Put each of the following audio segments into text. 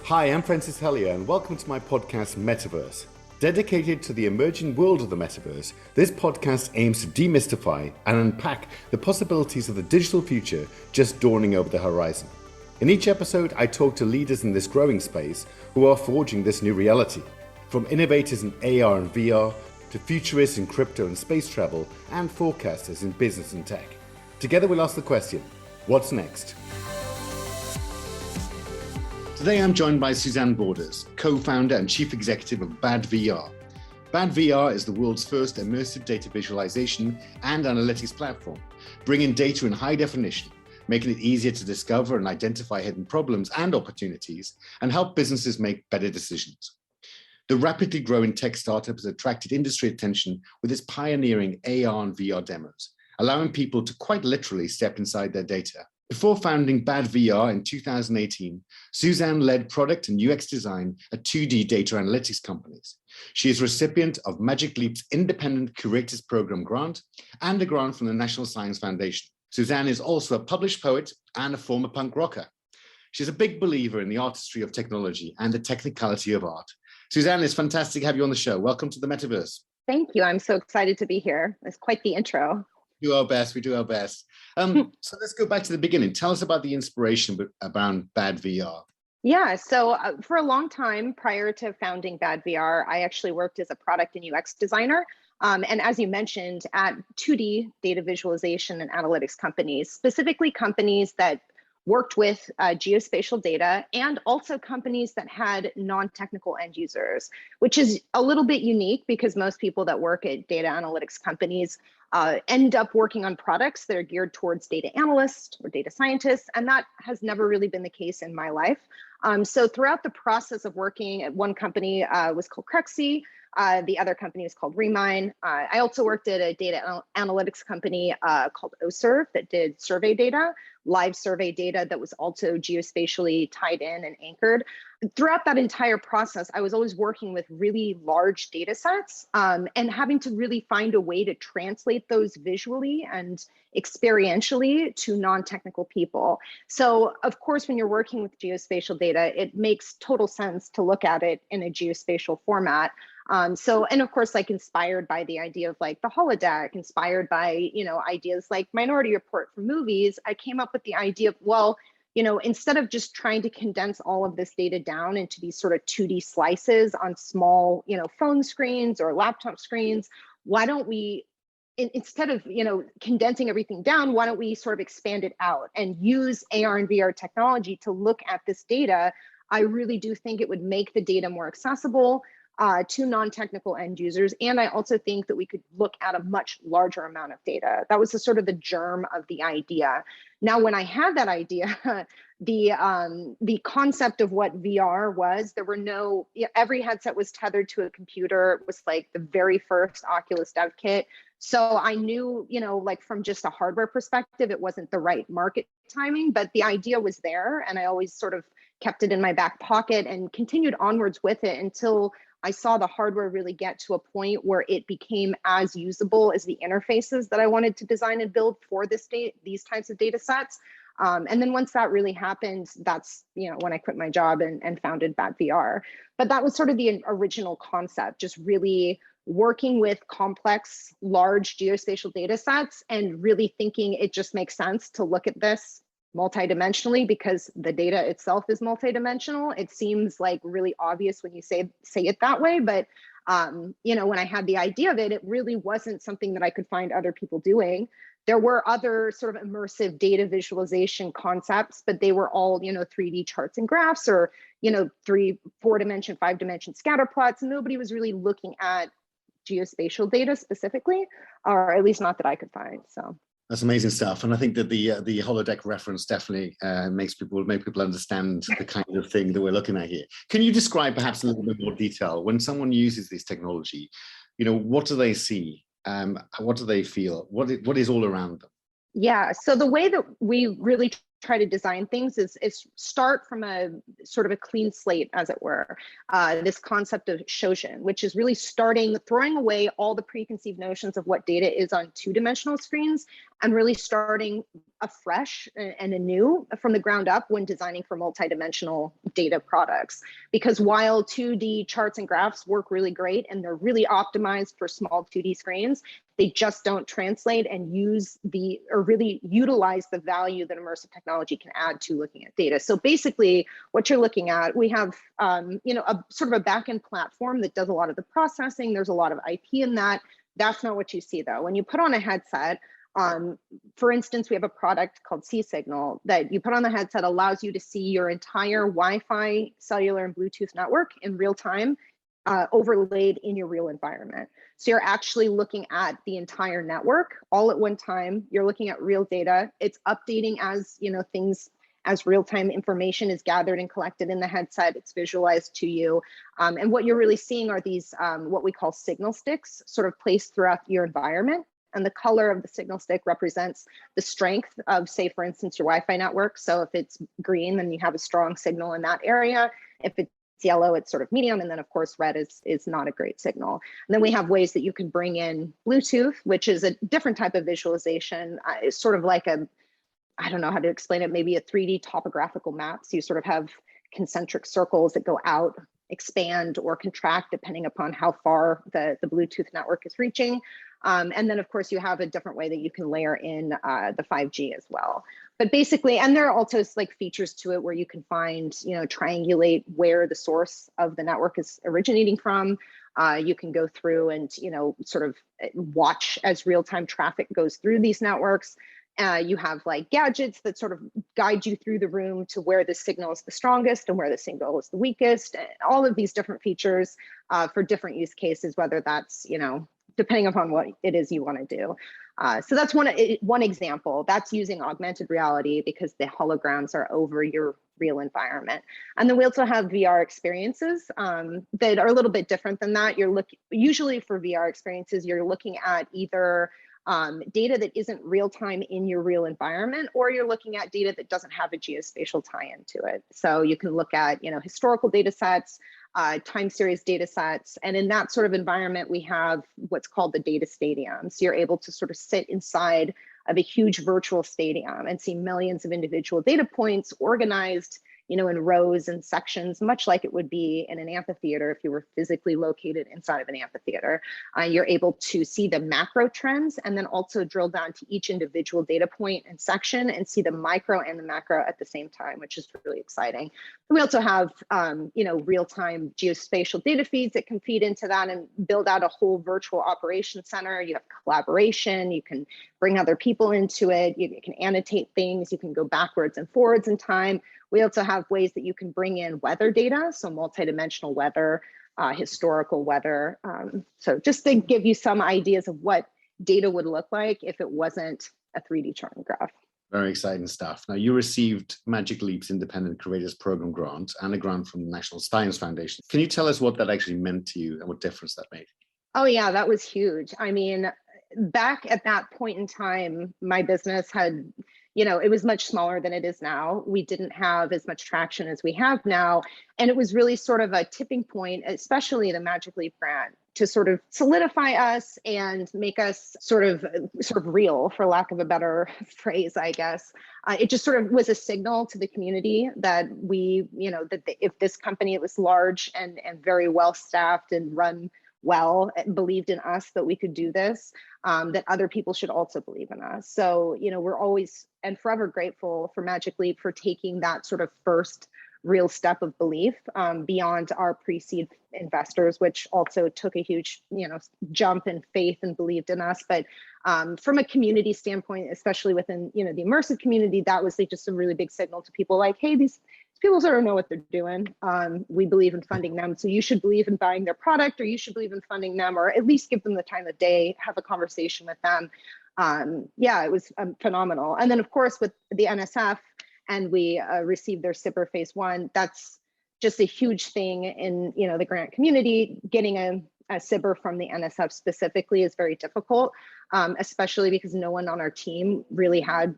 Hi, I'm Francis Hellier, and welcome to my podcast, Metaverse. Dedicated to the emerging world of the metaverse, this podcast aims to demystify and unpack the possibilities of the digital future just dawning over the horizon. In each episode, I talk to leaders in this growing space who are forging this new reality. From innovators in AR and VR, to futurists in crypto and space travel, and forecasters in business and tech. Together we'll ask the question, what's next? Today I'm joined by Suzanne Borders, co-founder and chief executive of BadVR. BadVR is the world's first immersive data visualization and analytics platform, bringing data in high definition, making it easier to discover and identify hidden problems and opportunities, and help businesses make better decisions. The rapidly growing tech startup has attracted industry attention with its pioneering AR and VR demos, allowing people to quite literally step inside their data. Before founding BadVR in 2018, Suzanne led product and UX design at 2D data analytics companies. She is recipient of Magic Leap's Independent Curators Program grant and a grant from the National Science Foundation. Suzanne is also a published poet and a former punk rocker. She's a big believer in the artistry of technology and the technicality of art. Suzanne, it's fantastic to have you on the show. Welcome to the Metaverse. Thank you. I'm so excited to be here. It's quite the intro. We do our best. So let's go back to the beginning. Tell us about the inspiration around BadVR. Yeah, so for a long time prior to founding BadVR, I actually worked as a product and UX designer. And as you mentioned, at 2D data visualization and analytics companies, specifically companies that worked with geospatial data and also companies that had non-technical end users, which is a little bit unique because most people that work at data analytics companies end up working on products that are geared towards data analysts or data scientists, and that has never really been the case in my life. So throughout the process of working at one company was called Cruxy, the other company is called Remine. I also worked at a data analytics company called OSERV that did survey data, live survey data that was also geospatially tied in and anchored. Throughout that entire process, I was always working with really large data sets and having to really find a way to translate those visually and experientially to non-technical people. So of course, when you're working with geospatial data, it makes total sense to look at it in a geospatial format. And of course, like inspired by the idea of like the holodeck, inspired by, ideas like Minority Report for movies, I came up with the idea of, well, instead of just trying to condense all of this data down into these sort of 2D slices on small, phone screens or laptop screens, why don't we, instead of, condensing everything down, why don't we sort of expand it out and use AR and VR technology to look at this data? I really do think it would make the data more accessible to non-technical end users. And I also think that we could look at a much larger amount of data. That was sort of the germ of the idea. Now, when I had that idea, the concept of what VR was, there were every headset was tethered to a computer. It was like the very first Oculus dev kit. So I knew, like from just a hardware perspective, it wasn't the right market timing, but the idea was there. And I always sort of kept it in my back pocket and continued onwards with it until I saw the hardware really get to a point where it became as usable as the interfaces that I wanted to design and build for these types of data sets. And then once that really happened, that's when I quit my job and founded BadVR. But that was sort of the original concept, just really working with complex, large geospatial data sets and really thinking it just makes sense to look at this multidimensionally because the data itself is multidimensional. It seems like really obvious when you say it that way, but when I had the idea of it, it really wasn't something that I could find other people doing. There were other sort of immersive data visualization concepts, but they were all 3D charts and graphs or 3, 4 dimension, 5 dimension scatter plots. Nobody was really looking at geospatial data specifically, or at least not that I could find. So. That's amazing stuff, and I think that the holodeck reference definitely make people understand the kind of thing that we're looking at here. Can you describe perhaps in a little bit more detail when someone uses this technology? What do they see? What do they feel? What is all around them? Yeah, so the way that we really try to design things is start from a sort of a clean slate, as it were. This concept of shojin, which is really throwing away all the preconceived notions of what data is on two-dimensional screens, and really starting afresh and anew from the ground up when designing for multidimensional data products. Because while 2D charts and graphs work really great and they're really optimized for small 2D screens, they just don't translate and really utilize the value that immersive technology can add to looking at data. So basically, what you're looking at, we have a sort of a backend platform that does a lot of the processing. There's a lot of IP in that. That's not what you see though. When you put on a headset, for instance, we have a product called C-Signal that you put on the headset, allows you to see your entire Wi-Fi, cellular, and Bluetooth network in real time, overlaid in your real environment. So you're actually looking at the entire network all at one time. You're looking at real data. It's updating as as real-time information is gathered and collected in the headset. It's visualized to you. And what you're really seeing are these what we call signal sticks, sort of placed throughout your environment. And the color of the signal stick represents the strength of, say, for instance, your Wi-Fi network. So if it's green, then you have a strong signal in that area. If it's yellow, it's sort of medium. And then of course, red is not a great signal. And then we have ways that you can bring in Bluetooth, which is a different type of visualization. It's sort of like I don't know how to explain it, maybe a 3D topographical map. So you sort of have concentric circles that go out, expand or contract depending upon how far the Bluetooth network is reaching. And then of course you have a different way that you can layer in the 5G as well. But basically, and there are also like features to it where you can find, triangulate where the source of the network is originating from. You can go through and, sort of watch as real-time traffic goes through these networks. You have like gadgets that sort of guide you through the room to where the signal is the strongest and where the signal is the weakest. All of these different features for different use cases, whether that's, depending upon what it is you want to do. So that's one example. That's using augmented reality because the holograms are over your real environment. And then we also have VR experiences that are a little bit different than that. Usually for VR experiences, you're looking at either data that isn't real time in your real environment, or you're looking at data that doesn't have a geospatial tie-in to it. So you can look at, historical data sets, time series data sets. And in that sort of environment, we have what's called the data stadium. So you're able to sort of sit inside of a huge virtual stadium and see millions of individual data points organized, in rows and sections, much like it would be in an amphitheater if you were physically located inside of an amphitheater. You're able to see the macro trends and then also drill down to each individual data point and section and see the micro and the macro at the same time, which is really exciting. We also have, real-time geospatial data feeds that can feed into that and build out a whole virtual operation center. You have collaboration, you can bring other people into it, you can annotate things, you can go backwards and forwards in time. We also have ways that you can bring in weather data, so multidimensional weather, historical weather. So just to give you some ideas of what data would look like if it wasn't a 3D chart and graph. Very exciting stuff. Now, you received Magic Leap's Independent Creators Program grant and a grant from the National Science Foundation. Can you tell us what that actually meant to you and what difference that made? Oh yeah, that was huge. I mean, back at that point in time, my business had, it was much smaller than it is now. We didn't have as much traction as we have now. And it was really sort of a tipping point, especially the Magic Leap grant, to sort of solidify us and make us sort of real, for lack of a better phrase, I guess. It just sort of was a signal to the community that if this company was large and very well staffed and run well, believed in us that we could do this, that other people should also believe in us. So, we're always and forever grateful for Magic Leap for taking that sort of first real step of belief beyond our pre-seed investors, which also took a huge, jump in faith and believed in us. But from a community standpoint, especially within, the immersive community, that was just a really big signal to people like, hey, these people sort of know what they're doing. We believe in funding them. So you should believe in buying their product, or you should believe in funding them, or at least give them the time of day, have a conversation with them. Yeah, it was phenomenal. And then of course, with the NSF, and we received their SIPR phase 1, that's just a huge thing in the grant community, getting a SIBR from the NSF specifically is very difficult, especially because no one on our team really had,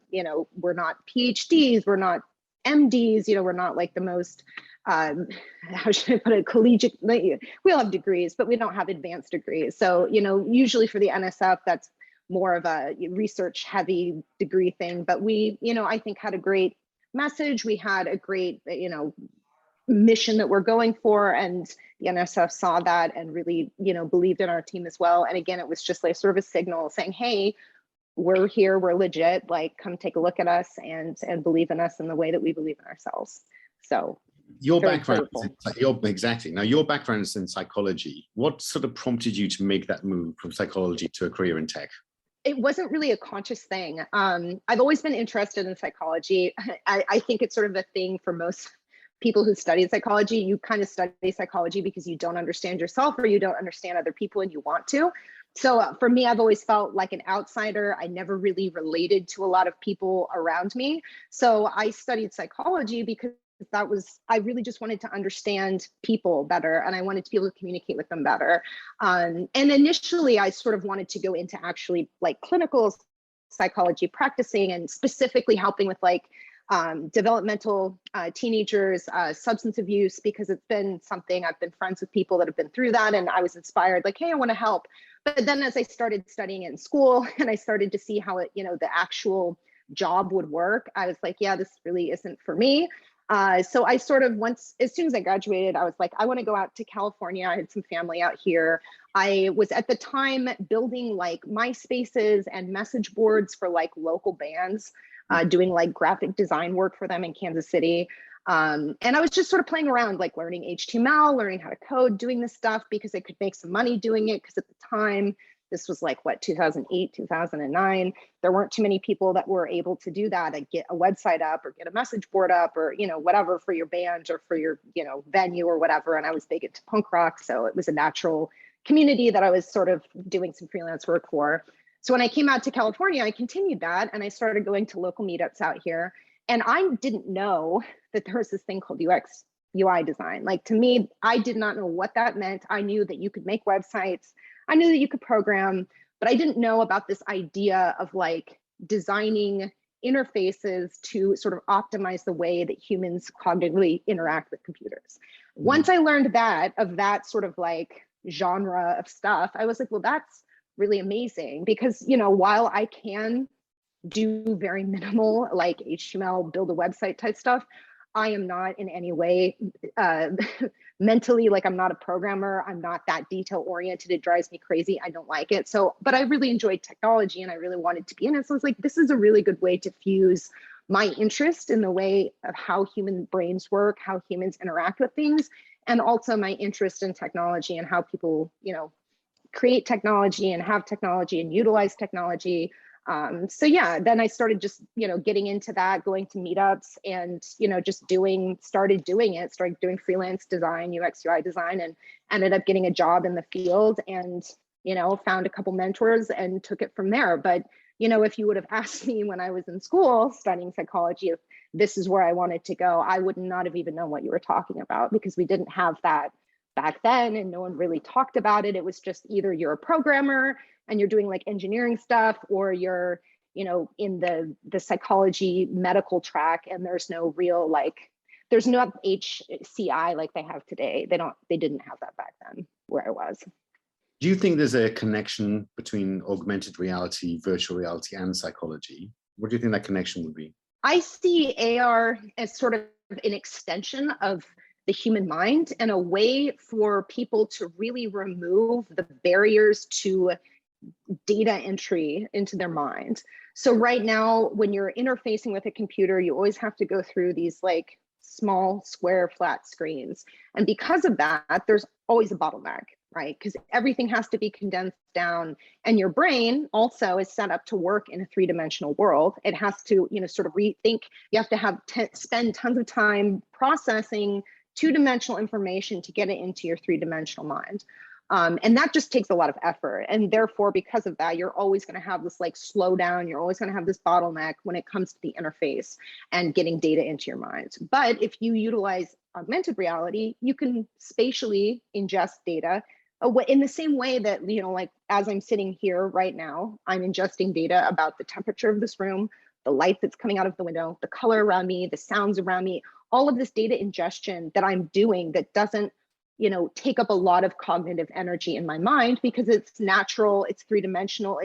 we're not PhDs, we're not MDs, we're not like the most, how should I put it, collegiate, we all have degrees, but we don't have advanced degrees. So, usually for the NSF, that's more of a research heavy degree thing. But we, I think had a great message. We had a great, mission that we're going for, and the NSF saw that and really, believed in our team as well. And again, it was just like sort of a signal saying, hey, we're here, we're legit, like come take a look at us and believe in us in the way that we believe in ourselves. So your background, exactly. Now, your background is in psychology. What sort of prompted you to make that move from psychology to a career in tech? It wasn't really a conscious thing. I've always been interested in psychology. I think it's sort of a thing for most people who study psychology. You kind of study psychology because you don't understand yourself or you don't understand other people and you want to. So for me, I've always felt like an outsider. I never really related to a lot of people around me. So I studied psychology because I really just wanted to understand people better, and I wanted to be able to communicate with them better. And initially I sort of wanted to go into actually like clinical psychology practicing and specifically helping with like developmental teenagers, substance abuse, because it's been something I've been friends with people that have been through that. And I was inspired, like, hey, I want to help. But then as I started studying in school and I started to see how it, the actual job would work, I was like, yeah, this really isn't for me. So I sort of as soon as I graduated, I was like, I want to go out to California. I had some family out here. I was at the time building like MySpaces and message boards for like local bands, doing like graphic design work for them in Kansas City. And I was just sort of playing around, like learning HTML, learning how to code, doing this stuff because I could make some money doing it. Because at the time, this was like 2008, 2009. There weren't too many people that were able to do that and get a website up or get a message board up or, whatever for your band or for your, venue or whatever. And I was big into punk rock. So it was a natural community that I was sort of doing some freelance work for. So when I came out to California, I continued that and I started going to local meetups out here. And I didn't know that there was this thing called UX UI design. Like to me, I did not know what that meant. I knew that you could make websites. I knew that you could program, but I didn't know about this idea of like designing interfaces to sort of optimize the way that humans cognitively interact with computers. Once I learned that sort of like genre of stuff, I was like, well, that's really amazing because, while I can do very minimal like HTML, build a website type stuff, I am not in any way mentally, like I'm not a programmer. I'm not that detail oriented. It drives me crazy. I don't like it. So, but I really enjoyed technology and I really wanted to be in it. So I was like, this is a really good way to fuse my interest in the way of how human brains work, how humans interact with things, and also my interest in technology and how people, create technology and have technology and utilize technology. So yeah, then I started just, getting into that, going to meetups and, just started doing freelance design, UX, UI design, and ended up getting a job in the field and, found a couple mentors and took it from there. But, if you would have asked me when I was in school studying psychology, if this is where I wanted to go, I would not have even known what you were talking about because we didn't have that back then and no one really talked about it. It was just either you're a programmer and you're doing like engineering stuff or you're, in the psychology medical track and there's no real there's no HCI like they have today. They didn't have that back then where I was. Do you think there's a connection between augmented reality, virtual reality, and psychology? What do you think that connection would be? I see AR as sort of an extension of the human mind and a way for people to really remove the barriers to data entry into their mind. So right now, when you're interfacing with a computer, you always have to go through these like small, square, flat screens. And because of that, there's always a bottleneck, right? Because everything has to be condensed down. And your brain also is set up to work in a three-dimensional world. It has to, sort of rethink. You have to spend tons of time processing two-dimensional information to get it into your three-dimensional mind. And that just takes a lot of effort. And therefore, because of that, you're always going to have this like slowdown. You're always going to have this bottleneck when it comes to the interface and getting data into your mind. But if you utilize augmented reality, you can spatially ingest data, in the same way that, like as I'm sitting here right now, I'm ingesting data about the temperature of this room, the light that's coming out of the window, the color around me, the sounds around me, all of this data ingestion that I'm doing that doesn't, take up a lot of cognitive energy in my mind because it's natural, it's three-dimensional,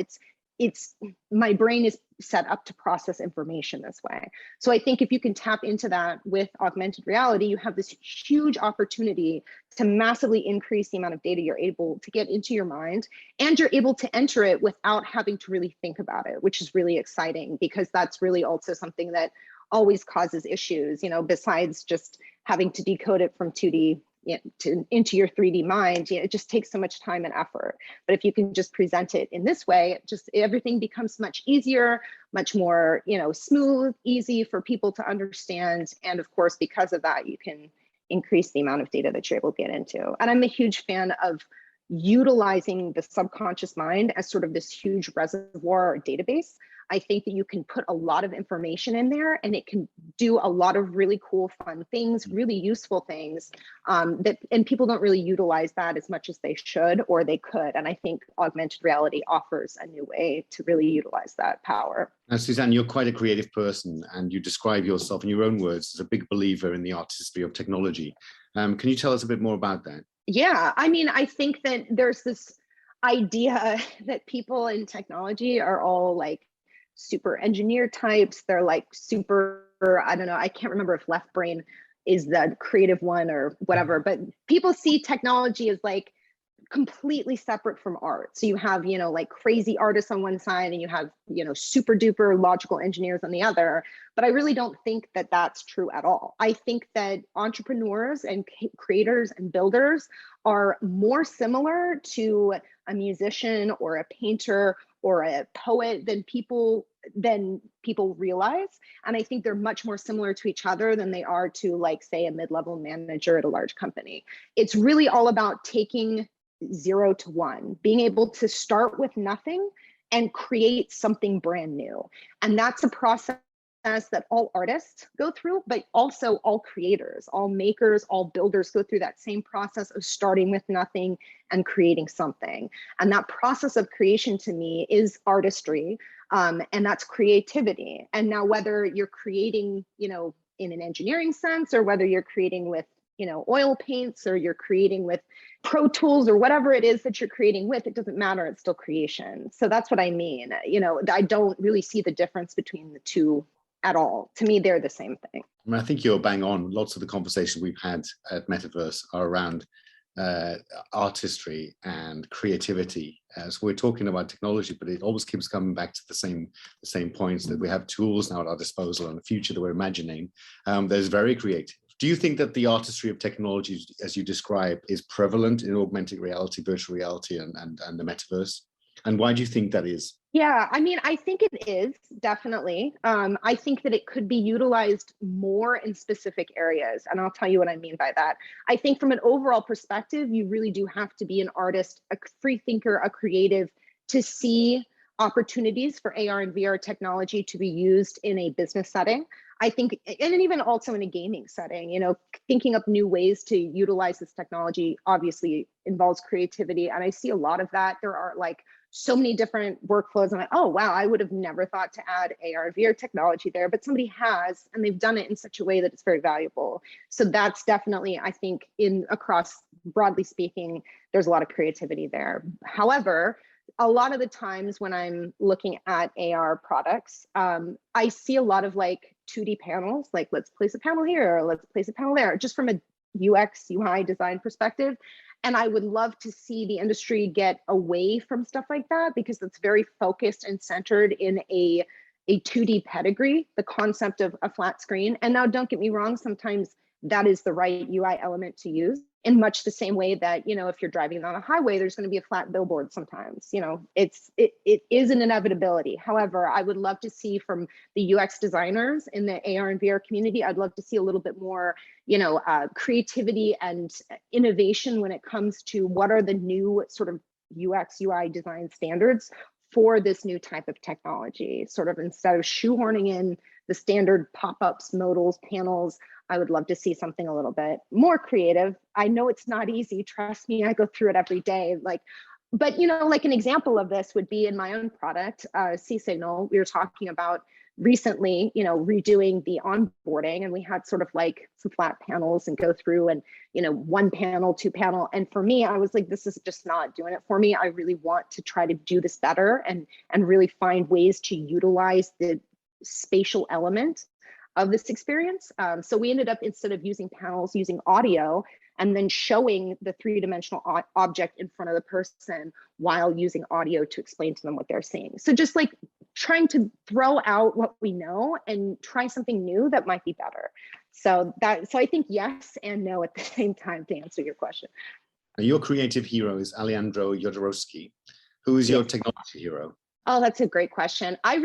it's my brain is set up to process information this way. So I think if you can tap into that with augmented reality, you have this huge opportunity to massively increase the amount of data you're able to get into your mind, and you're able to enter it without having to really think about it, which is really exciting because that's really also something that always causes issues, besides just having to decode it from 2D into your 3D mind. It just takes so much time and effort. But if you can just present it in this way, everything becomes much easier, much more, smooth, easy for people to understand. And of course, because of that, you can increase the amount of data that you're able to get into. And I'm a huge fan of utilizing the subconscious mind as sort of this huge reservoir or database. I think that you can put a lot of information in there and it can do a lot of really cool, fun things, really useful things and people don't really utilize that as much as they should or they could. And I think augmented reality offers a new way to really utilize that power. Now, Suzanne, you're quite a creative person and you describe yourself in your own words as a big believer in the artistry of technology. Can you tell us a bit more about that? Yeah, I mean, I think that there's this idea that people in technology are all like super engineer types. They're like super, I don't know, I can't remember if left brain is the creative one or whatever, but people see technology as like completely separate from art. So you have, like crazy artists on one side and you have, super duper logical engineers on the other. But I really don't think that that's true at all. I think that entrepreneurs and creators and builders are more similar to a musician or a painter or a poet than people realize. And I think they're much more similar to each other than they are to, like, say, a mid-level manager at a large company. It's really all about taking 0 to 1, being able to start with nothing and create something brand new. And that's a process that all artists go through, but also all creators, all makers, all builders go through that same process of starting with nothing and creating something. And that process of creation to me is artistry, and that's creativity. And now whether you're creating, in an engineering sense, or whether you're creating with, oil paints, or you're creating with Pro Tools or whatever it is that you're creating with, it doesn't matter, it's still creation. So that's what I mean. I don't really see the difference between the two at all. To me, they're the same thing. I mean, I think you're bang on. Lots of the conversations we've had at Metaverse are around artistry and creativity. As we're talking about technology, but it always keeps coming back to the same points, that we have tools now at our disposal and the future that we're imagining. There's very creative. Do you think that the artistry of technology, as you describe, is prevalent in augmented reality, virtual reality, and the metaverse? And why do you think that is? Yeah, I mean, I think it is, definitely. I think that it could be utilized more in specific areas. And I'll tell you what I mean by that. I think from an overall perspective, you really do have to be an artist, a free thinker, a creative, to see opportunities for AR and VR technology to be used in a business setting. I think, and even also in a gaming setting, thinking up new ways to utilize this technology obviously involves creativity. And I see a lot of that. There are like so many different workflows. I'm like, oh, wow, I would have never thought to add AR, VR technology there, but somebody has, and they've done it in such a way that it's very valuable. So that's definitely, I think, across, broadly speaking, there's a lot of creativity there. However, a lot of the times when I'm looking at AR products, I see a lot of like 2D panels, like let's place a panel here, or let's place a panel there, just from a UX, UI design perspective. And I would love to see the industry get away from stuff like that, because it's very focused and centered in a 2D pedigree, the concept of a flat screen. And now don't get me wrong, sometimes that is the right UI element to use, in much the same way that, if you're driving on a highway, there's going to be a flat billboard sometimes. It is an inevitability. However, I would love to see from the UX designers in the AR and VR community, I'd love to see a little bit more, creativity and innovation when it comes to what are the new sort of UX, UI design standards for this new type of technology, sort of instead of shoehorning in the standard pop-ups, modals, panels. I would love to see something a little bit more creative. I know it's not easy. Trust me, I go through it every day. But like an example of this would be in my own product, C-Signal. We were talking about recently, redoing the onboarding, and we had sort of like some flat panels and go through and, one panel, two panel. And for me, I was like, this is just not doing it for me. I really want to try to do this better and really find ways to utilize the spatial element of this experience. So we ended up, instead of using panels, using audio, and then showing the three-dimensional object in front of the person while using audio to explain to them what they're seeing. So just like trying to throw out what we know and try something new that might be better. So I think yes and no at the same time, to answer your question. Your creative hero is Alejandro Jodorowsky. Who is your technology hero? Oh, that's a great question. I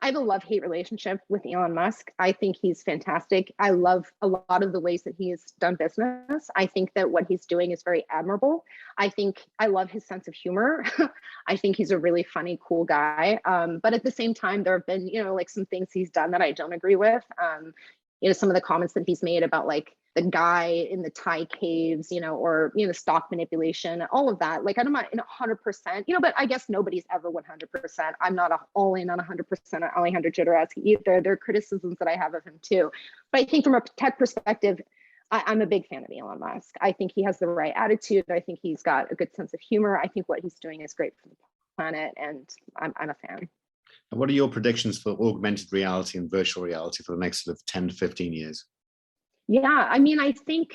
have a love-hate relationship with Elon Musk. I think he's fantastic. I love a lot of the ways that he has done business. I think that what he's doing is very admirable. I love his sense of humor. I think he's a really funny, cool guy. But at the same time, there have been, like some things he's done that I don't agree with. Some of the comments that he's made about like the guy in the Thai caves, or, stock manipulation, all of that. Like, I'm not in 100%, but I guess nobody's ever 100%. I'm not all in on 100% on Alejandro Jodorowsky either. There are criticisms that I have of him too. But I think from a tech perspective, I'm a big fan of Elon Musk. I think he has the right attitude. I think he's got a good sense of humor. I think what he's doing is great for the planet, and I'm a fan. And what are your predictions for augmented reality and virtual reality for the next sort of 10 to 15 years? Yeah, I think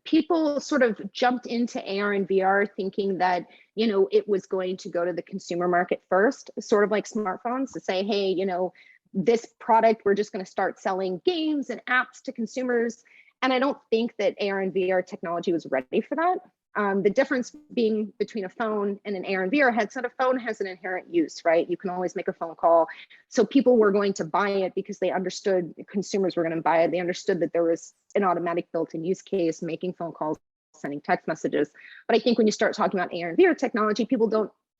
people sort of jumped into AR and VR thinking that, it was going to go to the consumer market first, sort of like smartphones, to say, hey, this product, we're just going to start selling games and apps to consumers. And I don't think that AR and VR technology was ready for that. The difference being between a phone and an AR and VR headset, a phone has an inherent use, right? You can always make a phone call. So people were going to buy it because they understood, consumers were going to buy it. They understood that there was an automatic built-in use case, making phone calls, sending text messages. But I think when you start talking about AR and VR technology,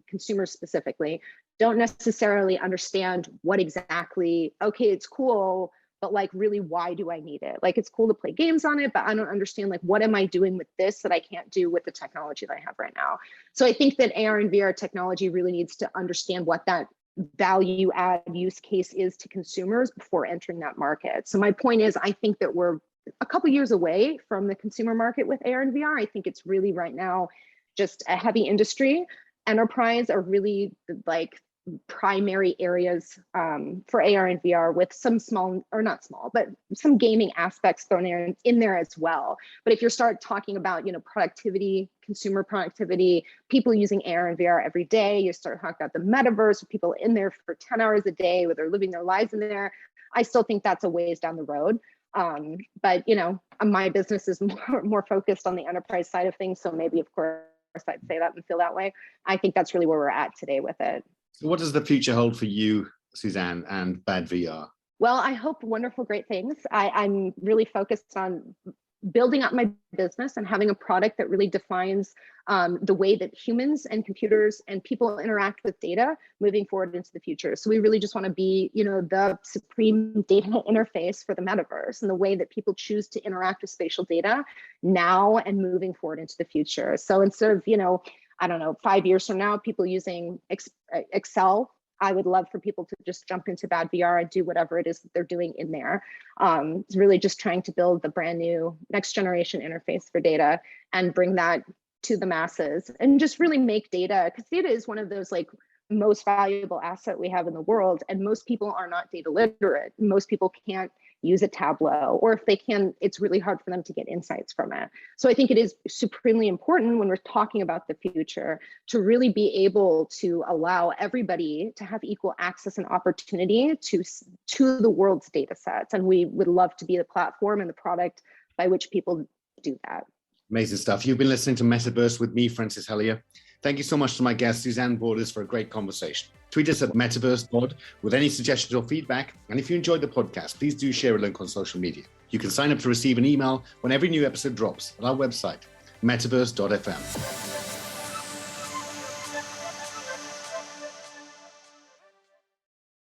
consumers specifically, don't necessarily understand what exactly, okay, it's cool, but like, really, why do I need it? Like, it's cool to play games on it, but I don't understand, like, what am I doing with this that I can't do with the technology that I have right now? So I think that AR and VR technology really needs to understand what that value add use case is to consumers before entering that market. So my point is, I think that we're a couple years away from the consumer market with AR and VR. I think it's really right now just a heavy industry. Enterprise are really like primary areas for AR and VR, with some small, or not small, but some gaming aspects thrown in there as well. But if you start talking about, productivity, consumer productivity, people using AR and VR every day, you start talking about the metaverse, with people in there for 10 hours a day, where they're living their lives in there. I still think that's a ways down the road. But my business is more focused on the enterprise side of things. So maybe, of course, I'd say that and feel that way. I think that's really where we're at today with it. So what does the future hold for you, Suzanne, and BadVR? Well, I hope wonderful, great things. I'm really focused on building up my business and having a product that really defines the way that humans and computers and people interact with data moving forward into the future. So we really just want to be, the supreme data interface for the metaverse, and the way that people choose to interact with spatial data now and moving forward into the future. So instead of, I don't know, 5 years from now, people using Excel, I would love for people to just jump into BadVR and do whatever it is that they're doing in there. It's really just trying to build the brand new next generation interface for data and bring that to the masses, and just really make data, because data is one of those like most valuable asset we have in the world. And most people are not data literate. Most people can't use a Tableau, or if they can, it's really hard for them to get insights from it. So I think it is supremely important when we're talking about the future to really be able to allow everybody to have equal access and opportunity to the world's data sets. And we would love to be the platform and the product by which people do that. Amazing stuff. You've been listening to Metaverse with me, Francis Hellier. Thank you so much to my guest, Suzanne Borders, for a great conversation. Tweet us at MetaversePod with any suggestions or feedback. And if you enjoyed the podcast, please do share a link on social media. You can sign up to receive an email when every new episode drops at our website, metaverse.fm.